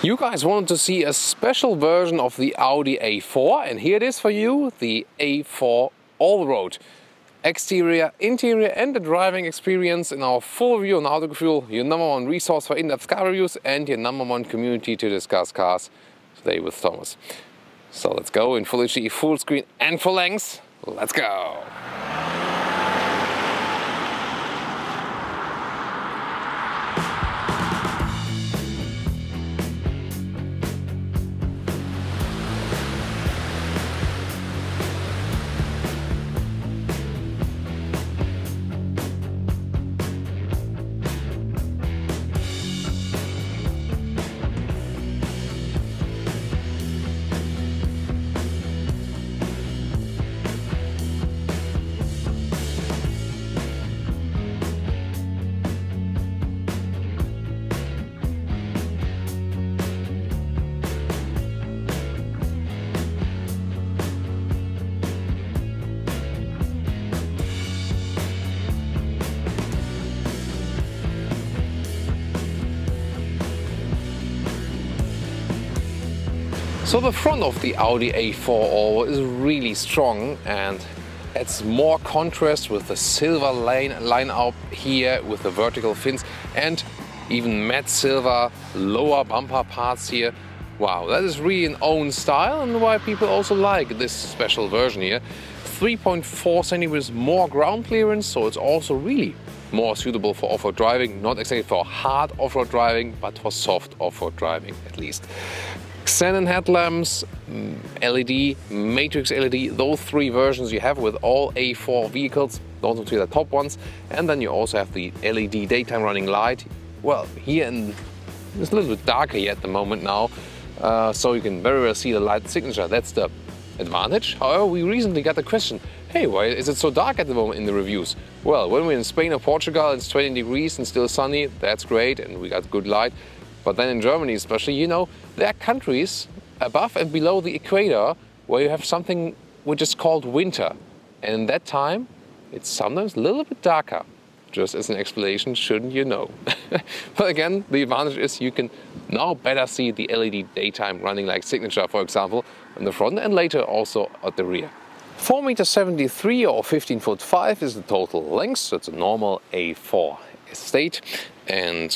You guys wanted to see a special version of the Audi A4, and here it is for you, the A4 Allroad. Exterior, interior and the driving experience in our full review on Autogefühl, your #1 resource for in-depth car reviews and your #1 community to discuss cars today with Thomas. So let's go in Full HD, full screen and full length. Let's go! So the front of the Audi A4 Allroad is really strong and adds more contrast with the silver line up here with the vertical fins and even matte silver lower bumper parts here. Wow, that is really an own style and why people also like this special version here. 3.4 centimeters more ground clearance, so it's also really more suitable for off-road driving, not exactly for hard off-road driving, but for soft off-road driving at least. Xenon headlamps, LED, matrix LED, those three versions you have with all A4 vehicles, those are two of the top ones. And then you also have the LED daytime running light. Well, here it's a little bit darker here at the moment now, so you can very well see the light signature. That's the advantage. However, we recently got the question, hey, why is it so dark at the moment in the reviews? Well, when we're in Spain or Portugal, it's 20 degrees and still sunny, that's great, and we got good light. But then in Germany especially, you know, there are countries above and below the equator where you have something which is called winter. And in that time, it's sometimes a little bit darker. Just as an explanation, shouldn't you know? But again, the advantage is you can now better see the LED daytime running light signature, for example, on the front and later also at the rear. 4.73 m or 15.5 is the total length, so it's a normal A4 estate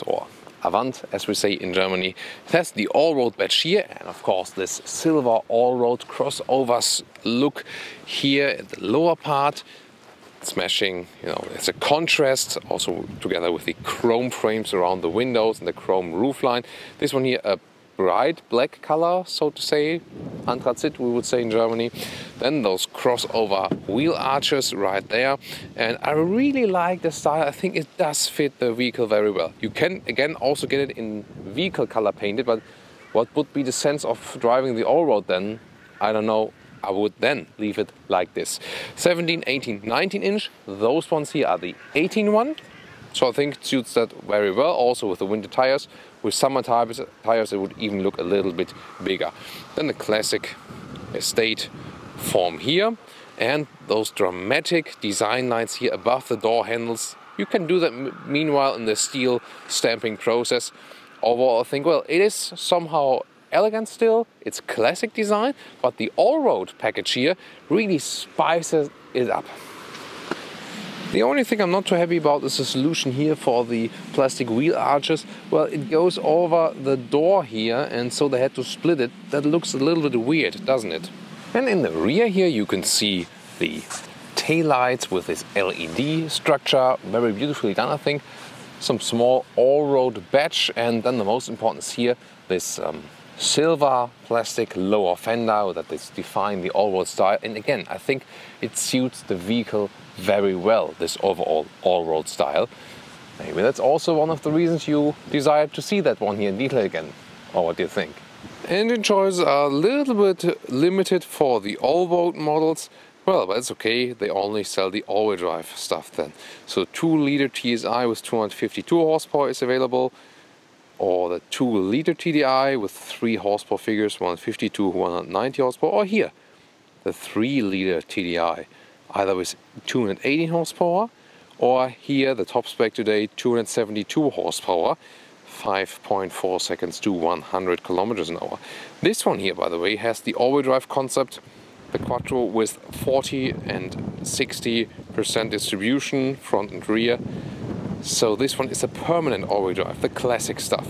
or Avant, as we say in Germany. It has the Allroad badge here and of course this silver Allroad crossovers look here at the lower part. It's matching, you know, it's a contrast also together with the chrome frames around the windows and the chrome roofline. This one here, a bright black color, so to say, Anthrazit we would say in Germany. Then those crossover wheel arches right there, and I really like the style. I think it does fit the vehicle very well. You can again also get it in vehicle color painted, but what would be the sense of driving the Allroad then? I don't know. I would then leave it like this. 17, 18, 19 inch, those ones here are the 18 one. So I think it suits that very well, also with the winter tires. With summer tires it would even look a little bit bigger. Then the classic estate form here and those dramatic design lines here above the door handles. You can do that meanwhile in the steel stamping process. Overall I think, well, it is somehow elegant still, it's classic design, but the Allroad package here really spices it up. The only thing I'm not too happy about is the solution here for the plastic wheel arches. Well, it goes over the door here and so they had to split it. That looks a little bit weird, doesn't it? And in the rear here you can see the taillights with this LED structure, very beautifully done I think. Some small Allroad badge and then the most important is here this silver plastic lower fender that is define the Allroad style, and again I think it suits the vehicle very well, this overall Allroad style. Maybe that's also one of the reasons you desired to see that one here in detail again, or what do you think? Engine choices are a little bit limited for the Allroad models. Well, but it's okay, they only sell the all-wheel drive stuff then. So 2-liter TSI with 252 horsepower is available, or the 2-liter TDI with 3 horsepower figures, 152, 190 horsepower, or here, the 3-liter TDI, either with 218 horsepower, or here, the top spec today, 272 horsepower, 5.4 seconds to 100 kilometers an hour. This one here, by the way, has the all-wheel drive concept, the quattro with 40 and 60% distribution, front and rear. So this one is a permanent all-wheel drive, the classic stuff.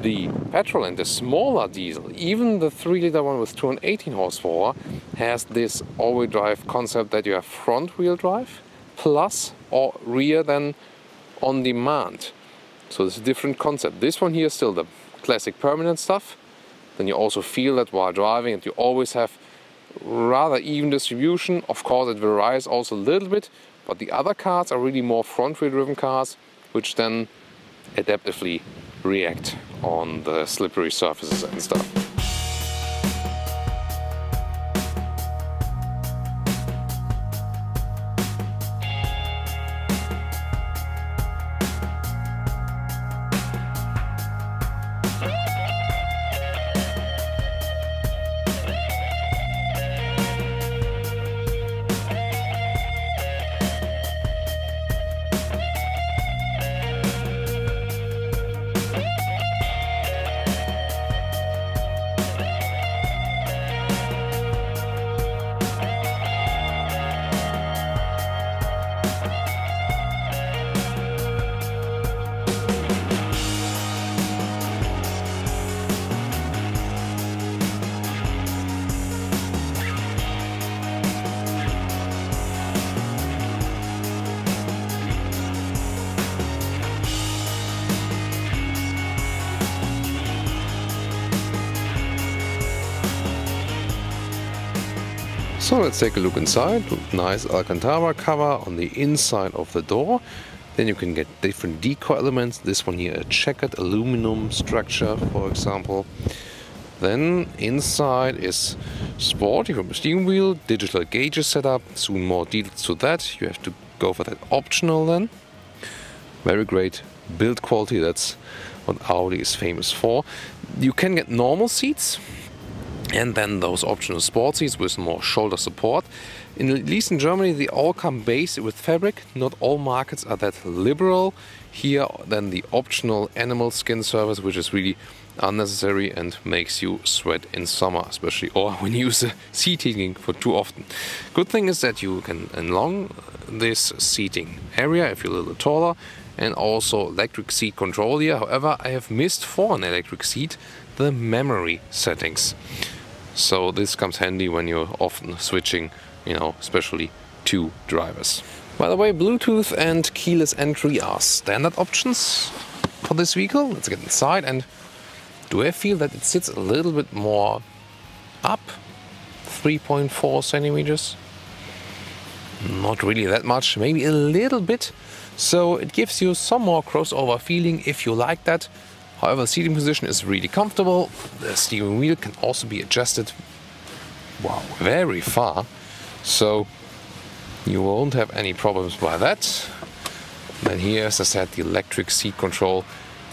The petrol and the smaller diesel, even the 3-liter one with 218 horsepower, has this all-wheel drive concept that you have front-wheel drive plus or rear then on demand. So it's a different concept. This one here is still the classic permanent stuff. Then you also feel that while driving, and you always have rather even distribution. Of course it varies also a little bit, but the other cars are really more front-wheel driven cars, which then adaptively react on the slippery surfaces and stuff. So let's take a look inside. Nice Alcantara cover on the inside of the door. Then you can get different deco elements. This one here, a checkered aluminum structure, for example. Then inside is sport. You have a steering wheel, digital gauges set up. Soon more details to that. You have to go for that optional then. Very great build quality. That's what Audi is famous for. You can get normal seats. And then those optional sport seats with more shoulder support. At least in Germany they all come based with fabric. Not all markets are that liberal. Here then the optional animal skin service, which is really unnecessary and makes you sweat in summer especially, or when you use the seat heating for too often. Good thing is that you can enlarge this seating area if you're a little taller, and also electric seat control here. However, I have missed for an electric seat the memory settings. So this comes handy when you're often switching, especially two drivers. By the way, Bluetooth and keyless entry are standard options for this vehicle. Let's get inside, and do I feel that it sits a little bit more up? 3.4 centimeters? Not really that much, maybe a little bit. So it gives you some more crossover feeling if you like that. However, the seating position is really comfortable. The steering wheel can also be adjusted, wow, very far. So you won't have any problems by that. And here, as I said, the electric seat control,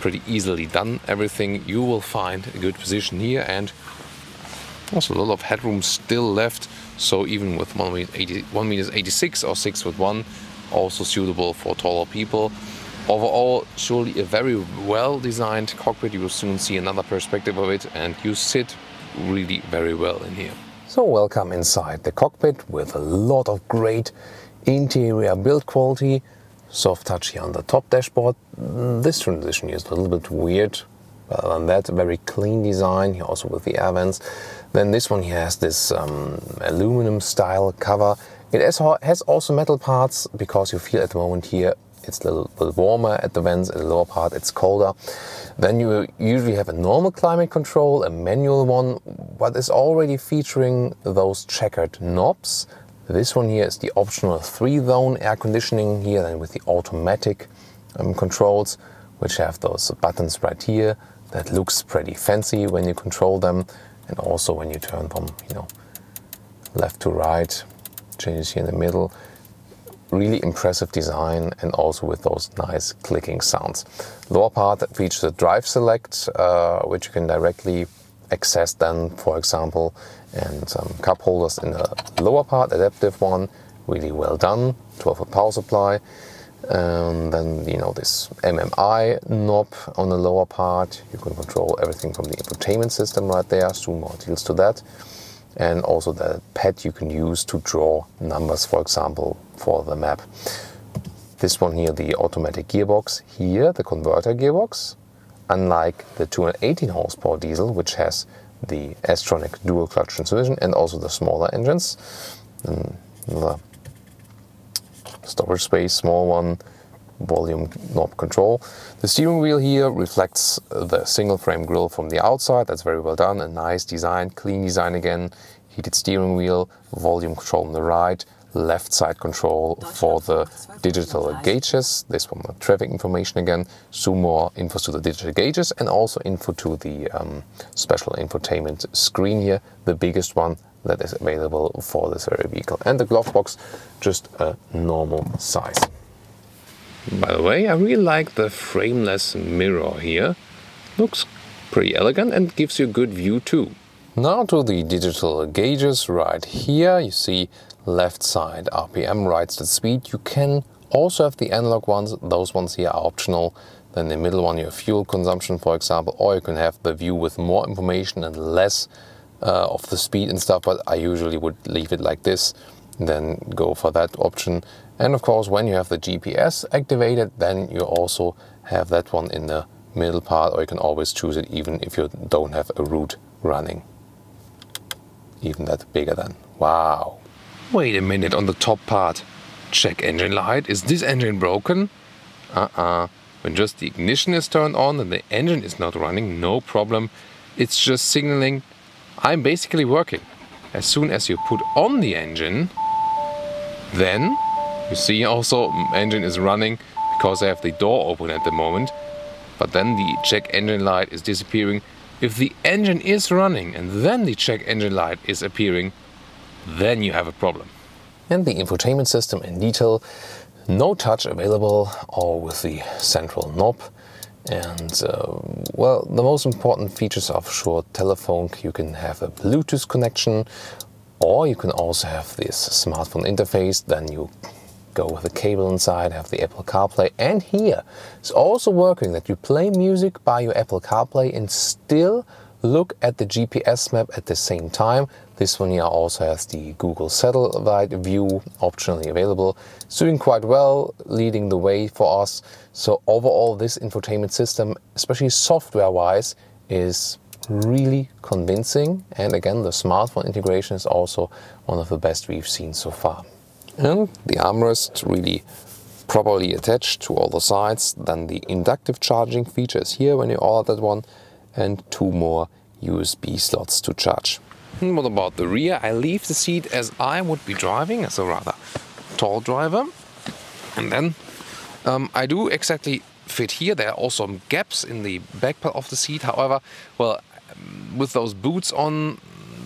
pretty easily done. Everything you will find a good position here, and also a lot of headroom still left. So even with 1 meters 86 or 6'1", also suitable for taller people. Overall, surely a very well designed cockpit. You will soon see another perspective of it, and you sit really very well in here. So welcome inside the cockpit with a lot of great interior build quality. Soft touch here on the top dashboard. This transition is a little bit weird. Other than that, very clean design here, also with the air vents. Then this one here has this aluminum style cover. It has also metal parts, because you feel at the moment here it's a little warmer at the vents. At the lower part it's colder. Then you usually have a normal climate control, a manual one, but it's already featuring those checkered knobs. This one here is the optional 3-zone air conditioning here, and with the automatic controls, which have those buttons right here. That looks pretty fancy when you control them, and also when you turn from left to right, changes here in the middle. Really impressive design, and also with those nice clicking sounds. Lower part features a drive select, which you can directly access then, for example, and some cup holders in the lower part, adaptive one, really well done. 12-volt power supply. And then, you know, this MMI knob on the lower part. You can control everything from the infotainment system right there. Soon more details to that. And also the pad you can use to draw numbers, for example, for the map. This one here, the automatic gearbox. Here, the converter gearbox. Unlike the 218 horsepower diesel, which has the S-tronic dual clutch transmission and also the smaller engines. And another storage space, small one, volume knob control. The steering wheel here reflects the single frame grille from the outside. That's very well done, a nice design, clean design again. Heated steering wheel, volume control on the right, left side control for the digital gauges. This one, the traffic information again. Soon more info to the digital gauges and also info to the special infotainment screen here, the biggest one that is available for this very vehicle. And the glove box, just a normal size. By the way, I really like the frameless mirror here. Looks pretty elegant and gives you a good view too. Now to the digital gauges right here. You see left side RPM, right side speed. You can also have the analog ones. Those ones here are optional. Then the middle one, your fuel consumption, for example, or you can have the view with more information and less of the speed and stuff, but I usually would leave it like this, then go for that option. And of course, when you have the GPS activated, then you also have that one in the middle part, or you can always choose it even if you don't have a route running. Even that bigger then. Wow. Wait a minute, on the top part. Check engine light. Is this engine broken? When just the ignition is turned on and the engine is not running, no problem. It's just signaling I'm basically working. As soon as you put on the engine, then you see also engine is running because I have the door open at the moment. But then the check engine light is disappearing. If the engine is running and then the check engine light is appearing, then you have a problem. And the infotainment system in detail, no touch available, all with the central knob. And well, the most important features are for sure telephone. You can have a Bluetooth connection, or you can also have this smartphone interface. Then you go with a cable inside, have the Apple CarPlay, and here it's also working that you play music by your Apple CarPlay and still look at the GPS map at the same time. This one here also has the Google Satellite view optionally available. It's doing quite well, leading the way for us. So overall, this infotainment system, especially software-wise, is really convincing. And again, the smartphone integration is also one of the best we've seen so far. And the armrest really properly attached to all the sides. Then the inductive charging feature is here when you order that one. And 2 more USB slots to charge. And what about the rear? I leave the seat as I would be driving, as a rather tall driver. And then I do exactly fit here. There are also some gaps in the back part of the seat. However, well, with those boots on,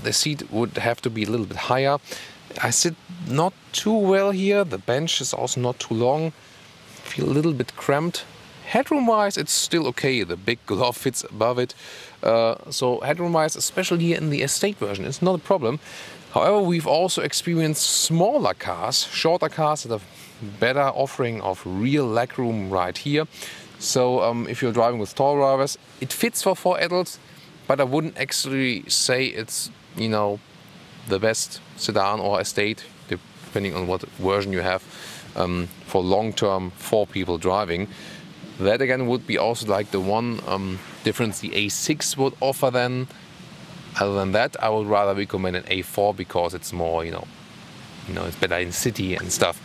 the seat would have to be a little bit higher. I sit not too well here. The bench is also not too long. Feel a little bit cramped. Headroom wise, it's still okay. The big glove fits above it. So headroom wise, especially here in the estate version, it's not a problem. However, we've also experienced smaller cars, shorter cars that have better offering of real legroom right here. So if you're driving with tall drivers, it fits for 4 adults, but I wouldn't actually say it's, you know, the best sedan or estate, depending on what version you have, for long-term 4 people driving. That again would be also like the one difference the A6 would offer then. Other than that, I would rather recommend an A4 because it's more, you know, it's better in city and stuff.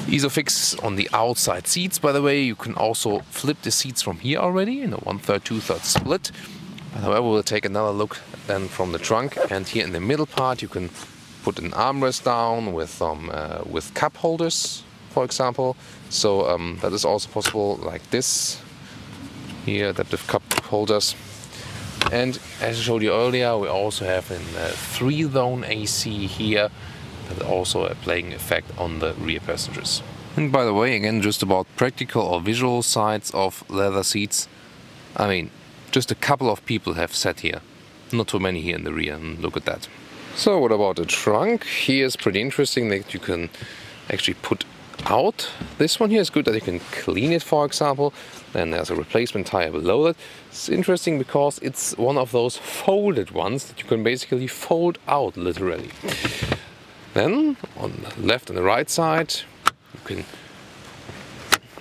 Isofix on the outside seats, by the way. You can also flip the seats from here already in a 1/3, 2/3 split. But however, we'll take another look then from the trunk. And here in the middle part, you can put an armrest down with cup holders, for example. So that is also possible, like this here, adaptive cup holders. And as I showed you earlier, we also have a 3-zone AC here that also a playing effect on the rear passengers. And by the way, again, just about practical or visual sides of leather seats. I mean, just a couple of people have sat here, not too many here in the rear, and look at that. So what about the trunk? Here is pretty interesting that you can actually put out. This one here is good that you can clean it, for example. Then there's a replacement tire below that. It's interesting because it's one of those folded ones that you can basically fold out, literally. Then on the left and the right side you can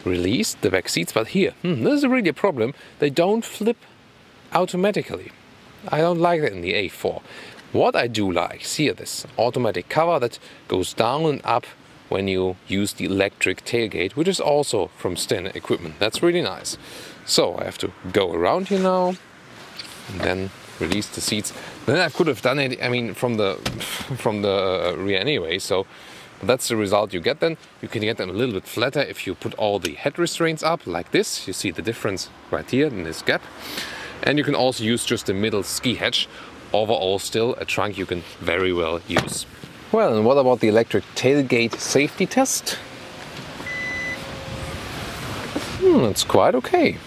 release the back seats, but here, this is really a problem. They don't flip automatically. I don't like that in the A4. What I do like, see this automatic cover that goes down and up when you use the electric tailgate, which is also from standard equipment. That's really nice. So I have to go around here now and then release the seats. Then I could have done it, I mean, from the rear anyway, so that's the result you get then. You can get them a little bit flatter if you put all the head restraints up like this. You see the difference right here in this gap. And you can also use just the middle ski hatch. Overall still a trunk you can very well use. Well, and what about the electric tailgate safety test? It's quite okay.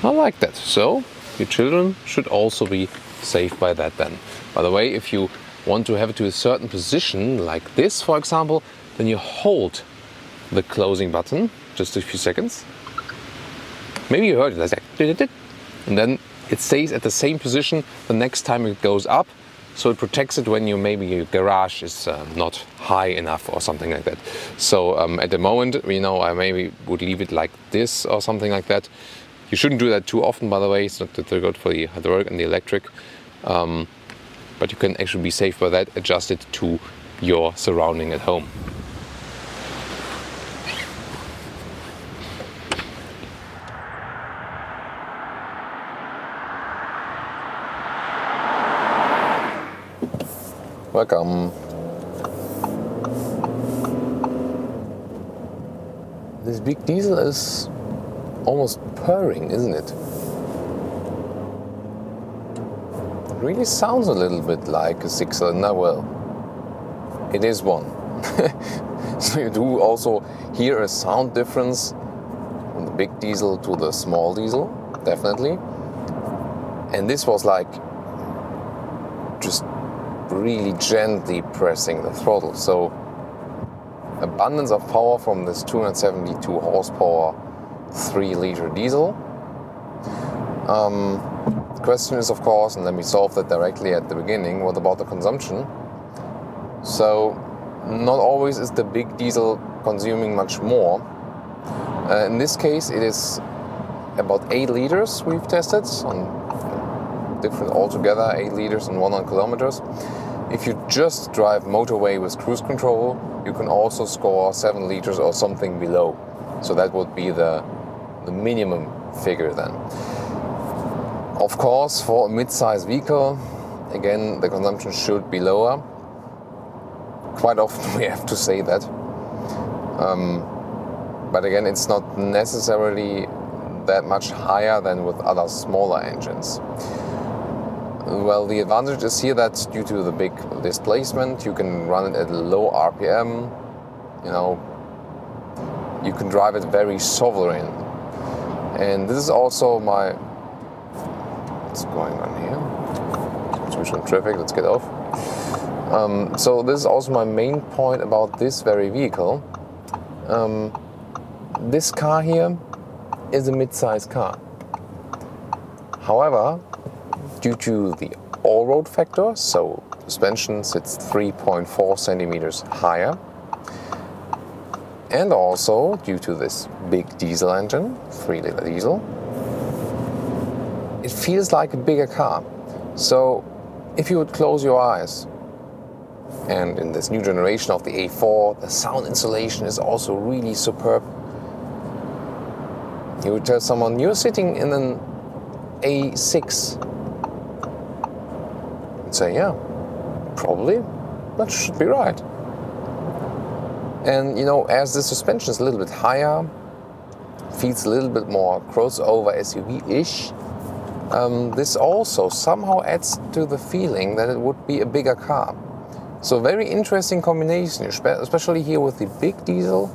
I like that. So your children should also be safe by that then. By the way, if you want to have it to a certain position, like this for example, then you hold the closing button just a few seconds. Maybe you heard it, like, and then it stays at the same position the next time it goes up, so it protects it when maybe your garage is not high enough or something like that. So at the moment, you know, I maybe would leave it like this or something like that. You shouldn't do that too often, by the way. It's not that they're good for the hydraulic and the electric. But you can actually be safe by that, adjust it to your surrounding at home. Welcome. This big diesel is almost purring, isn't it? It really sounds a little bit like a six-cylinder. Well, it is one. So you do also hear a sound difference from the big diesel to the small diesel, definitely. And this was like just really gently pressing the throttle. So abundance of power from this 272 horsepower 3-liter diesel. The question is, of course, and let me solve that directly at the beginning, what about the consumption? So not always is the big diesel consuming much more. In this case it is about 8 liters we've tested on different altogether, 8 liters and 100 kilometers. If you just drive motorway with cruise control, you can also score 7 liters or something below. So that would be the minimum figure then. Of course, for a mid-size vehicle, again, the consumption should be lower. Quite often we have to say that. But again, it's not necessarily that much higher than with other smaller engines. Well, the advantage is here that due to the big displacement, you can run it at low RPM. You know, you can drive it very sovereign. And this is also my... What's going on here? Switch on traffic, let's get off. So this is also my main point about this very vehicle. This car here is a mid-size car. However, due to the all-road factor, so suspension sits 3.4 centimeters higher, and also due to this big diesel engine, 3-liter diesel, it feels like a bigger car. So if you would close your eyes, and in this new generation of the A4, the sound insulation is also really superb. You would tell someone you're sitting in an A6 and say, yeah, probably, that should be right. And you know, as the suspension is a little bit higher, feels a little bit more crossover SUV-ish, this also somehow adds to the feeling that it would be a bigger car. So very interesting combination, especially here with the big diesel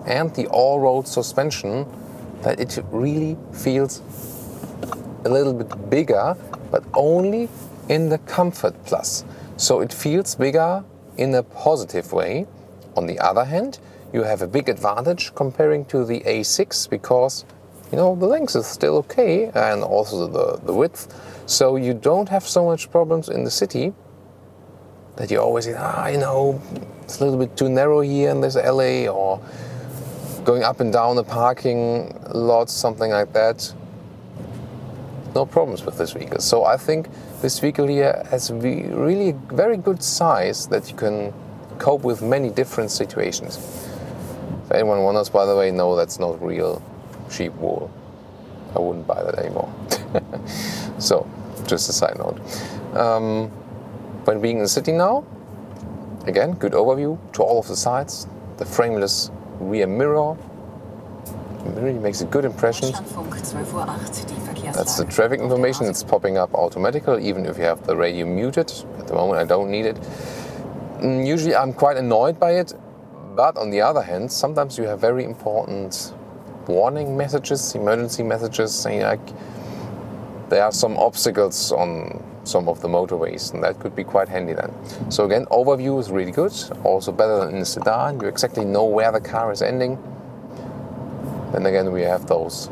and the all-road suspension, that it really feels a little bit bigger, but only in the comfort plus. So it feels bigger in a positive way. On the other hand, you have a big advantage comparing to the A6 because, you know, the length is still okay and also the width. So you don't have so much problems in the city that you always say, you know, it's a little bit too narrow here in this alley, or going up and down the parking lots, something like that. No problems with this vehicle. So I think this vehicle here has really a very good size that you can cope with many different situations. If anyone wonders, by the way, no, that's not real sheep wool. I wouldn't buy that anymore. So, just a side note. When being in the city now, again, good overview to all of the sides. The frameless rear mirror really makes a good impression. That's the traffic information. It's popping up automatically, even if you have the radio muted. At the moment, I don't need it. Usually, I'm quite annoyed by it. But on the other hand, sometimes you have very important warning messages, emergency messages, saying like there are some obstacles on some of the motorways, and that could be quite handy then. So again, overview is really good, also better than in a sedan. You exactly know where the car is ending. Then again, we have those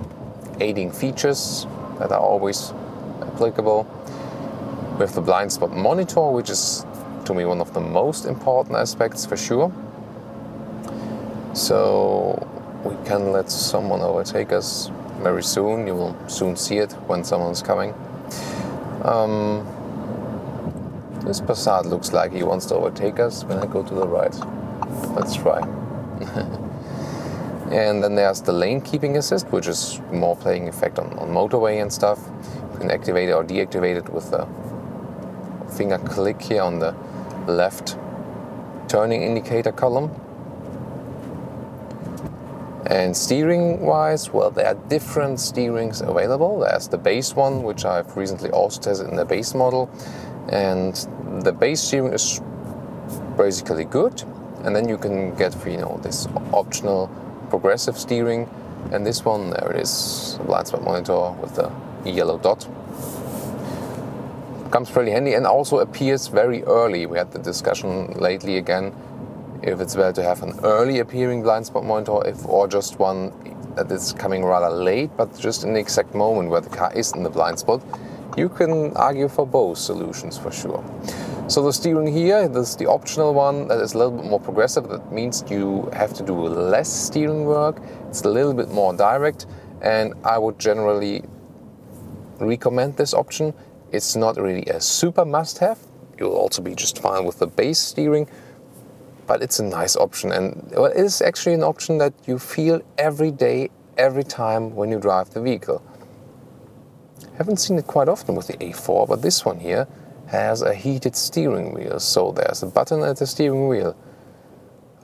aiding features that are always applicable. We have the blind spot monitor, which is to me one of the most important aspects for sure. So we can let someone overtake us very soon. You will soon see it when someone's coming. This Passat looks like he wants to overtake us when I go to the right. Let's try. And then there's the lane keeping assist, which is more playing effect on motorway and stuff. You can activate it or deactivate it with the finger click here on the left turning indicator column. And steering wise, well, there are different steerings available. There's the base one, which I've recently also tested in the base model. And the base steering is basically good. And then you can get, you know, this optional progressive steering. And this one, there it is, a blind spot monitor with the yellow dot. Comes pretty handy and also appears very early. We had the discussion lately again, if it's better to have an early appearing blind spot monitor or just one that is coming rather late, but just in the exact moment where the car is in the blind spot. You can argue for both solutions for sure. So the steering here, this is the optional one that is a little bit more progressive. That means you have to do less steering work. It's a little bit more direct, and I would generally recommend this option. It's not really a super must-have. You'll also be just fine with the base steering. But it's a nice option, and well, it is actually an option that you feel every day, every time when you drive the vehicle. Haven't seen it quite often with the A4, but this one here has a heated steering wheel. So there's a button at the steering wheel.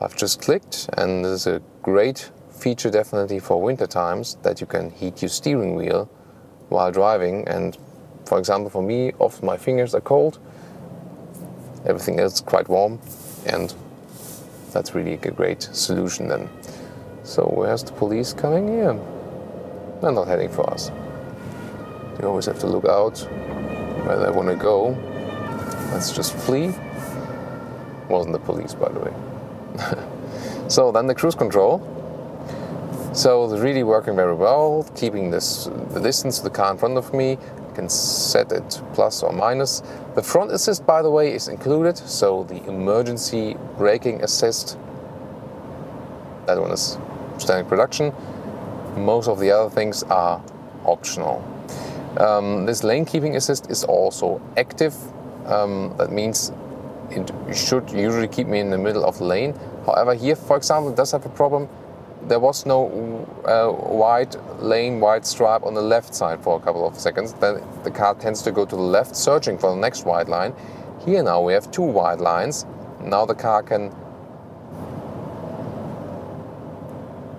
I've just clicked, and this is a great feature definitely for winter times, that you can heat your steering wheel while driving. And for example, for me, often my fingers are cold. Everything else is quite warm, and that's really a great solution then. So where's the police coming here? They're not heading for us. You always have to look out where they want to go. Let's just flee. Wasn't the police, by the way. So then the cruise control. So it's really working very well, keeping the distance to the car in front of me. I can set it plus or minus. The front assist, by the way, is included, so the emergency braking assist, that one is standard production. Most of the other things are optional. This lane keeping assist is also active. That means it should usually keep me in the middle of the lane. However, here, for example, it does have a problem. There was no white stripe on the left side for a couple of seconds. Then the car tends to go to the left, searching for the next white line. Here now we have two white lines. Now the car can,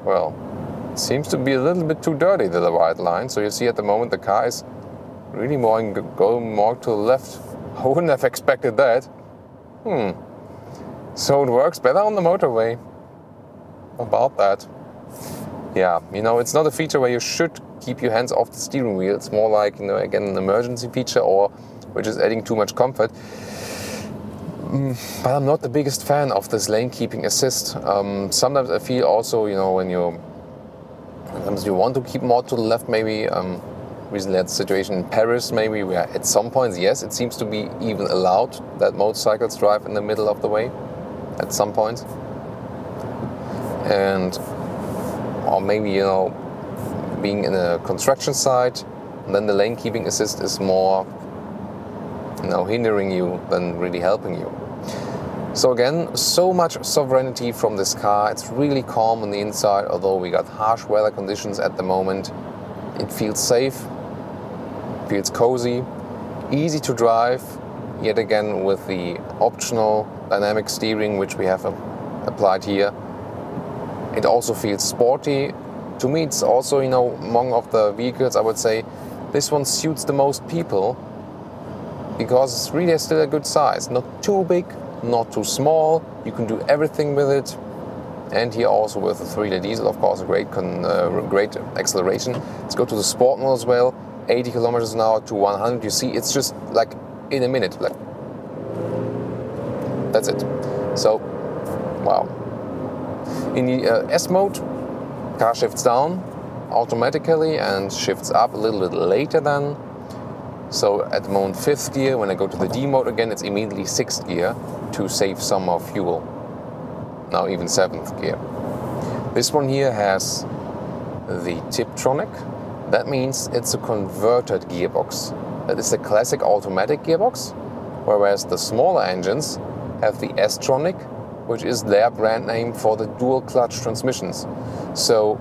well, it seems to be a little bit too dirty, the white line. So you see at the moment the car is really going more to the left. I wouldn't have expected that. So it works better on the motorway. About that. Yeah, you know, it's not a feature where you should keep your hands off the steering wheel. It's more like, you know, again, an emergency feature, or which is adding too much comfort. But I'm not the biggest fan of this lane keeping assist. Sometimes I feel also, you know, sometimes you want to keep more to the left, maybe. Recently had a situation in Paris, maybe, where at some points, yes, it seems to be even allowed that motorcycles drive in the middle of the way at some points. Or maybe, you know, being in a construction site, and then the lane keeping assist is more, you know, hindering you than really helping you. So again, so much sovereignty from this car. It's really calm on the inside, although we got harsh weather conditions at the moment. It feels safe, feels cozy, easy to drive, yet again with the optional dynamic steering which we have applied here. It also feels sporty. To me, it's also, you know, among of the vehicles, I would say this one suits the most people because it's really still a good size. Not too big, not too small. You can do everything with it. And here also with the 3-liter diesel, of course, a great acceleration. Let's go to the sport mode as well. 80 kilometers an hour to 100. You see, it's just like in a minute. Like, that's it. So, wow. In the S mode, car shifts down automatically and shifts up a little bit later then. So at the moment 5th gear. When I go to the D mode again, it's immediately 6th gear to save some more fuel. Now even 7th gear. This one here has the Tiptronic. That means it's a converted gearbox. That is the classic automatic gearbox, whereas the smaller engines have the S-Tronic, which is their brand name for the dual clutch transmissions. So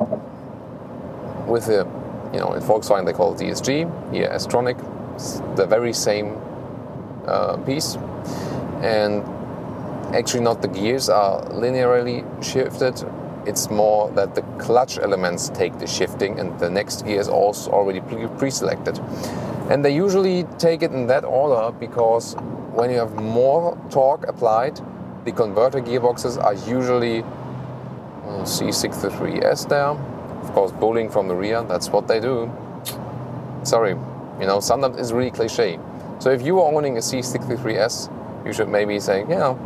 with the, you know, in Volkswagen they call it DSG, here S-Tronic, it's the very same piece. And actually not the gears are linearly shifted, it's more that the clutch elements take the shifting and the next gear is also already pre-selected. And they usually take it in that order because when you have more torque applied, the converter gearboxes are usually C63S there. Of course, bowling from the rear, that's what they do. Sorry, you know, sometimes it's really cliche. So if you are owning a C63S, you should maybe say, you know,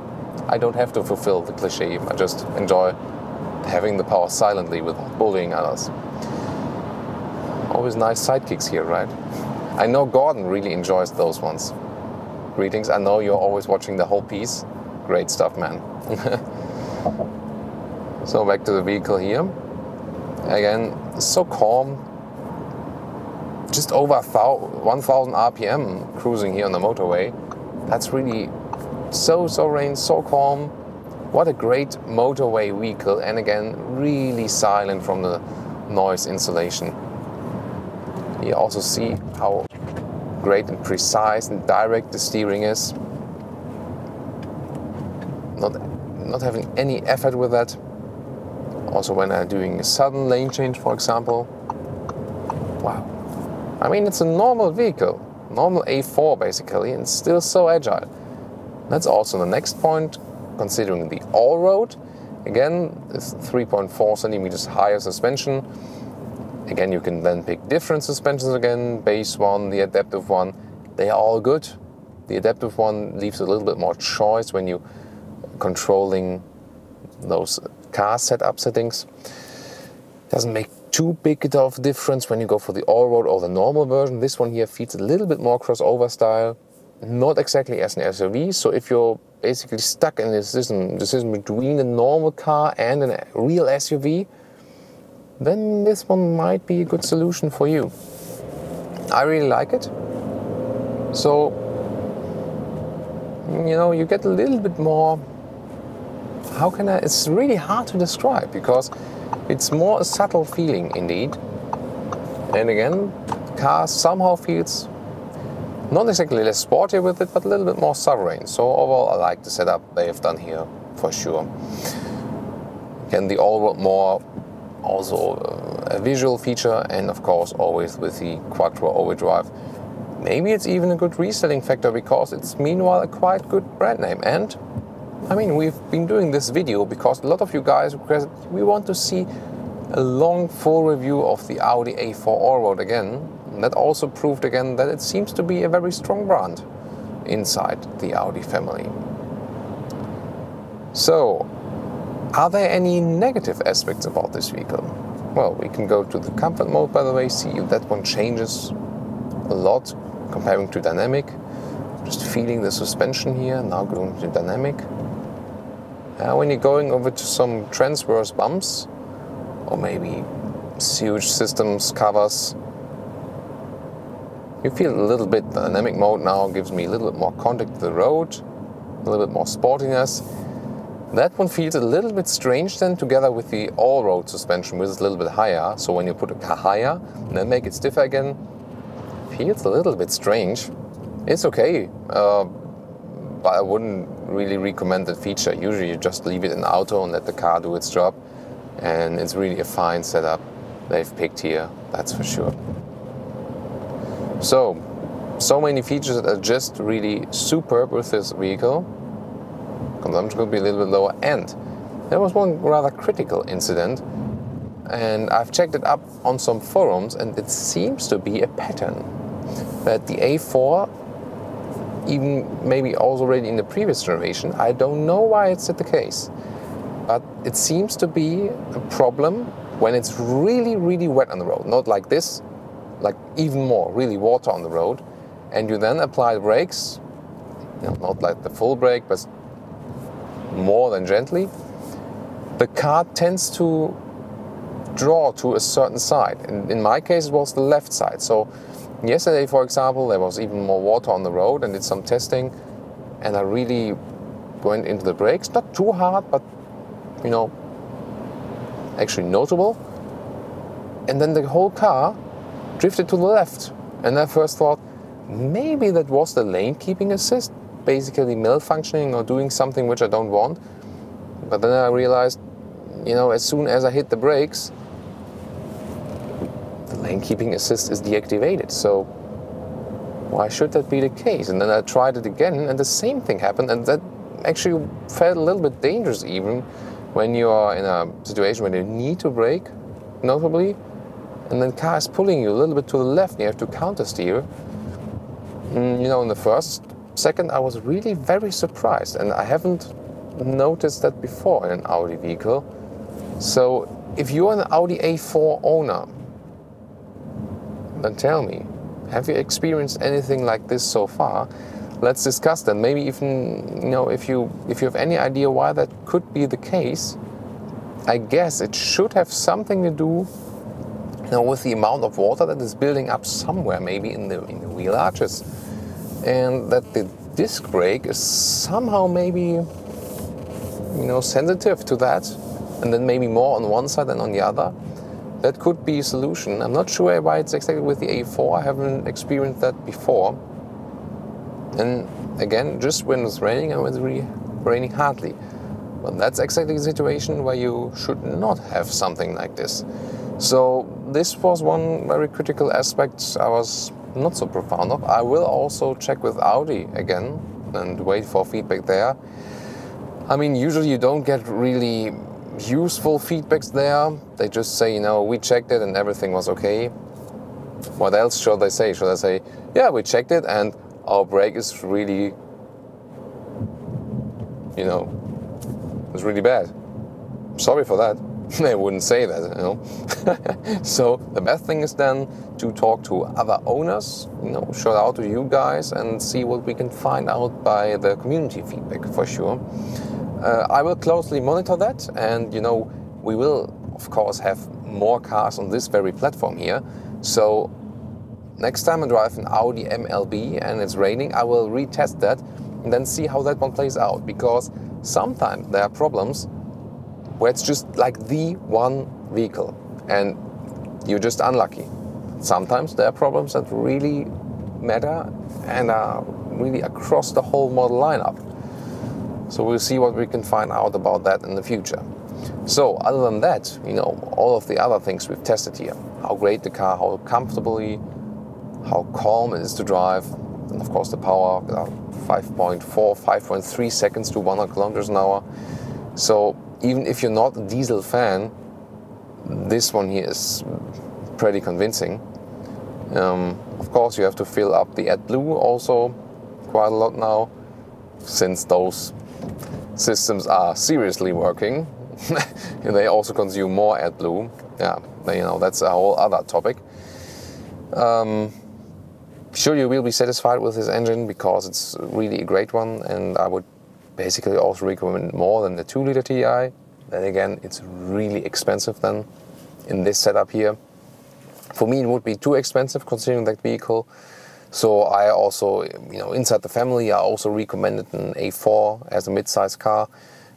I don't have to fulfill the cliche. I just enjoy having the power silently without bullying others. Always nice sidekicks here, right? I know Gordon really enjoys those ones. Greetings, I know you're always watching the whole piece. Great stuff, man. So back to the vehicle here. Again, so calm. Just over 1000 RPM cruising here on the motorway. That's really so serene, so calm. What a great motorway vehicle, and again, really silent from the noise insulation. You also see how great and precise and direct the steering is. Not having any effort with that. Also when I'm doing a sudden lane change, for example. Wow. I mean, it's a normal vehicle, normal A4 basically, and still so agile. That's also the next point, considering the Allroad. Again, it's 3.4 centimeters higher suspension. Again, you can then pick different suspensions again, base one, the adaptive one. They are all good. The adaptive one leaves a little bit more choice when you controlling those car setup settings. Doesn't make too big of a difference when you go for the Allroad or the normal version. This one here feels a little bit more crossover style. Not exactly as an SUV, so if you're basically stuck in this decision between a normal car and a real SUV, then this one might be a good solution for you. I really like it. So, you know, you get a little bit more, it's really hard to describe because it's more a subtle feeling indeed. And again, the car somehow feels not exactly less sporty with it, but a little bit more sovereign. So overall, I like the setup they have done here for sure. Again, the Allroad more also a visual feature, and of course always with the quattro overdrive. Maybe it's even a good reselling factor because it's meanwhile a quite good brand name. And I mean, we've been doing this video because a lot of you guys requested we want to see a long full review of the Audi A4 Allroad again. And that also proved again that it seems to be a very strong brand inside the Audi family. So, are there any negative aspects about this vehicle? Well, we can go to the comfort mode, by the way, see if that one changes a lot comparing to dynamic. Just feeling the suspension here, now going to dynamic. When you're going over to some transverse bumps, or maybe huge systems, covers, you feel a little bit, the dynamic mode now gives me a little bit more contact to the road, a little bit more sportiness. That one feels a little bit strange then, together with the all-road suspension, which is a little bit higher. So when you put a car higher and then make it stiffer again, feels a little bit strange. It's okay, but I wouldn't really recommend that feature. Usually you just leave it in auto and let the car do its job. And it's really a fine setup they've picked here, that's for sure. So many features that are just really superb with this vehicle. Consumption could be a little bit lower, and there was one rather critical incident, and I've checked it up on some forums, and it seems to be a pattern that the A4, even maybe also already in the previous generation, I don't know why it's the case, but it seems to be a problem when it's really, really wet on the road. Not like this, like even more, really water on the road, and you then apply the brakes, not like the full brake, but more than gently, the car tends to draw to a certain side. In my case, it was the left side. So yesterday, for example, there was even more water on the road, and did some testing, and I really went into the brakes, not too hard, but actually notable. And then the whole car drifted to the left, and I first thought maybe that was the lane keeping assist, basically malfunctioning or doing something which I don't want. But then I realized, as soon as I hit the brakes, the lane keeping assist is deactivated. So why should that be the case? And then I tried it again, and the same thing happened, and that actually felt a little bit dangerous even when you are in a situation where you need to brake, notably, and then the car is pulling you a little bit to the left, and you have to counter steer. In the first second, I was really very surprised, and I haven't noticed that before in an Audi vehicle. So if you're an Audi A4 owner, then tell me, have you experienced anything like this so far? Let's discuss that. Maybe even, if you have any idea why that could be the case, I guess it should have something to do with the amount of water that is building up somewhere, maybe in the wheel arches. And that the disc brake is somehow maybe, sensitive to that, and then maybe more on one side than on the other. That could be a solution. I'm not sure why it's exactly with the A4. I haven't experienced that before. And again, just when it's raining and when it's really raining hardly. But that's exactly the situation where you should not have something like this. So this was one very critical aspect I was not so profound of. I will also check with Audi again and wait for feedback there. I mean, usually you don't get really useful feedbacks there. They just say, we checked it and everything was okay. What else should they say? Should I say, yeah, we checked it and our brake is really, it's really bad. Sorry for that. They wouldn't say that, So the best thing is then to talk to other owners, shout out to you guys and see what we can find out by the community feedback for sure. I will closely monitor that, and we will of course have more cars on this very platform here. So next time I drive an Audi MLB and it's raining, I will retest that and then see how that one plays out, because sometimes there are problems where it's just like the one vehicle and you're just unlucky. Sometimes there are problems that really matter and are really across the whole model lineup. So we'll see what we can find out about that in the future. So other than that, all of the other things we've tested here, how great the car, how comfortably, how calm it is to drive, and of course the power, 5.4, 5.3 seconds to 100 kilometers an hour. So even if you're not a diesel fan, this one here is pretty convincing. Of course you have to fill up the AdBlue also quite a lot now, since those systems are seriously working, they also consume more AdBlue. Yeah, you know, that's a whole other topic. Sure, you will be satisfied with this engine because it's really a great one, and I would basically also recommend more than the 2-liter TDI. Then again, it's really expensive then in this setup here. For me, it would be too expensive considering that vehicle. So I also, you know, inside the family, I also recommended an A4 as a mid-size car,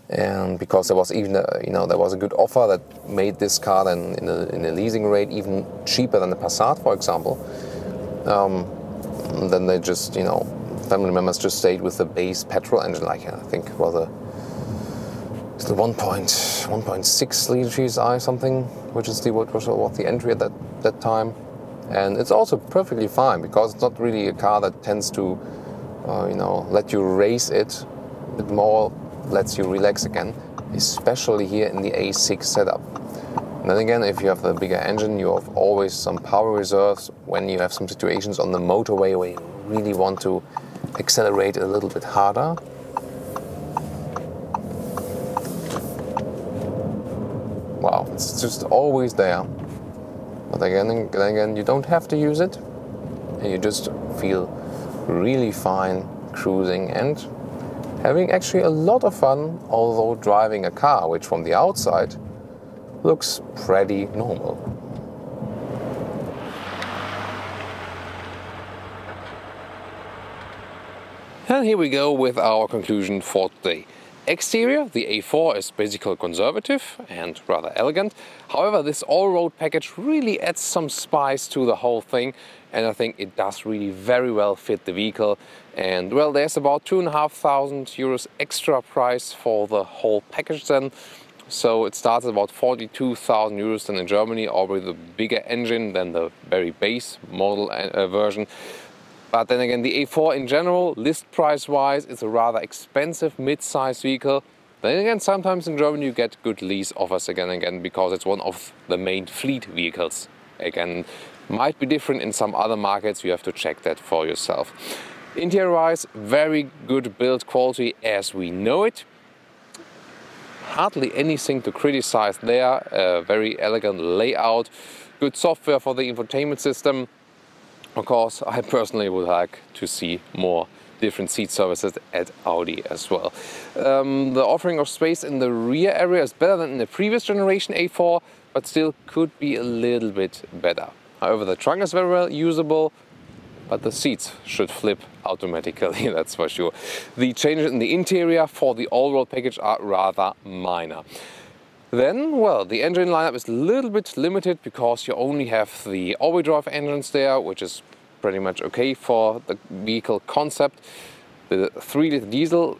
and because there was even there was a good offer that made this car then in a leasing rate even cheaper than the Passat, for example. Then they just, you know, family members just stayed with the base petrol engine, like I think it was the 1.6 liter GSI something, which is what was the entry at that time. And it's also perfectly fine because it's not really a car that tends to, let you race it, a bit more lets you relax again, especially here in the A6 setup. And then again, if you have the bigger engine, you have always some power reserves when you have some situations on the motorway where you really want to accelerate a little bit harder. Wow, it's just always there. But again, you don't have to use it, and you just feel really fine cruising and having actually a lot of fun, although driving a car which from the outside looks pretty normal. And here we go with our conclusion for today. Exterior, the A4 is basically conservative and rather elegant. However, this all-road package really adds some spice to the whole thing, and I think it does really very well fit the vehicle. And well, there's about 2,500 euros extra price for the whole package then. So it starts at about 42,000 euros then in Germany, or with a bigger engine than the very base model version. But then again, the A4 in general, list price wise, is a rather expensive mid-size vehicle. Then again, sometimes in Germany you get good lease offers again and again, because it's one of the main fleet vehicles. Again, might be different in some other markets, you have to check that for yourself. Interior wise, very good build quality as we know it. Hardly anything to criticize there, very elegant layout, good software for the infotainment system. Of course, I personally would like to see more different seat services at Audi as well. The offering of space in the rear area is better than in the previous generation A4, but still could be a little bit better. However, the trunk is very well usable, but the seats should flip automatically, that's for sure. The changes in the interior for the all-road package are rather minor. Then, well, the engine lineup is a little bit limited because you only have the all-wheel drive engines there, which is pretty much okay for the vehicle concept. The 3-liter diesel,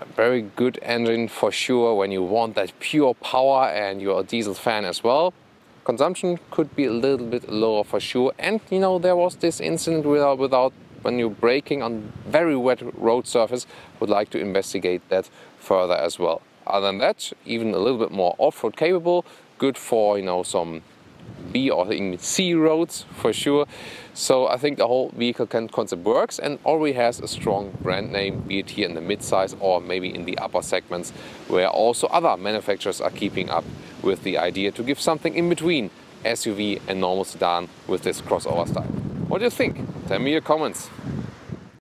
a very good engine for sure when you want that pure power and you're a diesel fan as well. Consumption could be a little bit lower for sure. And you know, there was this incident without when you're braking on very wet road surface. Would like to investigate that further as well. Other than that, even a little bit more off-road capable, good for, you know, some B or even C roads for sure. So I think the whole vehicle concept works and already has a strong brand name, be it here in the mid-size or maybe in the upper segments, where also other manufacturers are keeping up with the idea to give something in between SUV and normal sedan with this crossover style. What do you think? Tell me your comments.